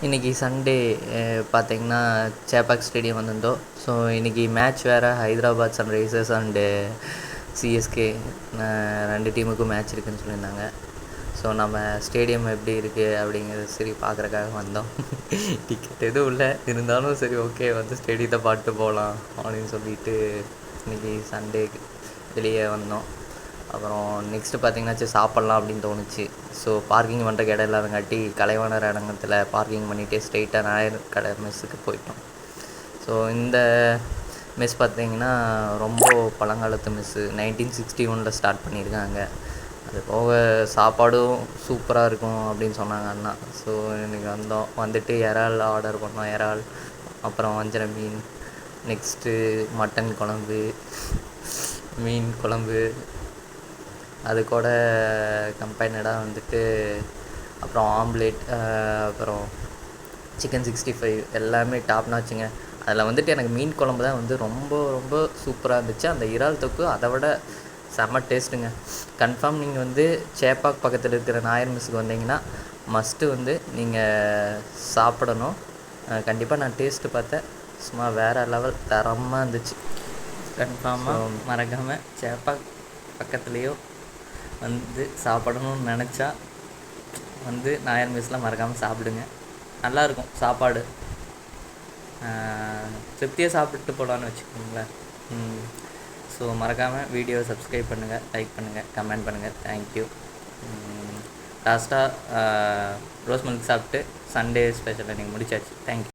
இன்றைக்கி சண்டே பார்த்திங்கன்னா சேப்பாக் ஸ்டேடியம் வந்திருந்தோம். ஸோ இன்றைக்கி மேட்ச் வேறு, ஹைதராபாத் சன்ரைசர்ஸ் அண்டு சிஎஸ்கே 2 டீமுக்கும் மேட்ச் இருக்குதுன்னு சொல்லியிருந்தாங்க. ஸோ நம்ம ஸ்டேடியம் எப்படி இருக்குது அப்படிங்கிறது சரி பார்க்குறக்காக வந்தோம். டிக்கெட் எதுவும் இல்லை, இருந்தாலும் சரி ஓகே வந்து ஸ்டேடியத்தை பார்த்துட்டு போகலாம் அப்படின்னு சொல்லிட்டு இன்றைக்கி சண்டே வெளியே வந்தோம். அப்புறம் நெக்ஸ்ட்டு பார்த்திங்கன்னா சரி சாப்பிட்லாம் அப்படின்னு தோணுச்சு. ஸோ பார்க்கிங் பண்ணுறக்கு இடம் இல்லாதங்காட்டி கலைவாணர் இடங்கத்தில் பார்க்கிங் பண்ணிவிட்டு ஸ்ட்ரெயிட்டாக நாயர் கடை மெஸ்ஸுக்கு போயிட்டோம். ஸோ இந்த மெஸ் பார்த்திங்கன்னா ரொம்ப பழங்காலத்து மெஸ்ஸு, 1961 ஸ்டார்ட் பண்ணியிருக்காங்க. அது போக சாப்பாடும் சூப்பராக இருக்கும் அப்படின்னு சொன்னாங்க அண்ணா. ஸோ இன்றைக்கி வந்துட்டு இறால் ஆர்டர் பண்ணோம். இறால், அப்புறம் வஞ்சர மீன், நெக்ஸ்ட்டு மட்டன் குழம்பு, மீன் குழம்பு, அது கூட கம்பைனடாக வந்துட்டு அப்புறம் ஆம்லேட், அப்புறம் சிக்கன் 65 எல்லாமே டாப் நாச்சுங்க. அதில் வந்துட்டு எனக்கு மீன் குழம்பு தான் வந்து ரொம்ப ரொம்ப சூப்பராக இருந்துச்சு. அந்த இறால் தொக்கு அதை விட செம்ம டேஸ்ட்டுங்க. கன்ஃபார்ம் நீங்கள் வந்து சேப்பாக் பக்கத்தில் இருக்கிற நாயர் மெஸ்ஸுக்கு வந்தீங்கன்னா மஸ்ட்டு வந்து நீங்கள் சாப்பிடணும். கண்டிப்பாக நான் டேஸ்ட்டு பார்த்தேன், சும்மா வேறு லெவல் தரமாக இருந்துச்சு. கன்ஃபார்மாக மறக்காமல் சேப்பாக் பக்கத்துலேயோ வந்து சாப்பிடணும்னு நினச்சா வந்து நாயர் மெஸ்ஸில் மறக்காமல் சாப்பிடுங்க. நல்லாயிருக்கும் சாப்பாடு, திருப்தியாக சாப்பிட்டு போகலான்னு வச்சுக்கோங்களேன். ஸோ மறக்காமல் வீடியோவை சப்ஸ்கிரைப் பண்ணுங்கள், லைக் பண்ணுங்கள், கமெண்ட் பண்ணுங்கள். தேங்க்யூ. லாஸ்ட்டாக ரோஸ் மில்க் சாப்பிட்டு சண்டே ஸ்பெஷல் இன்றைக்கி முடிச்சாச்சு. தேங்க்யூ.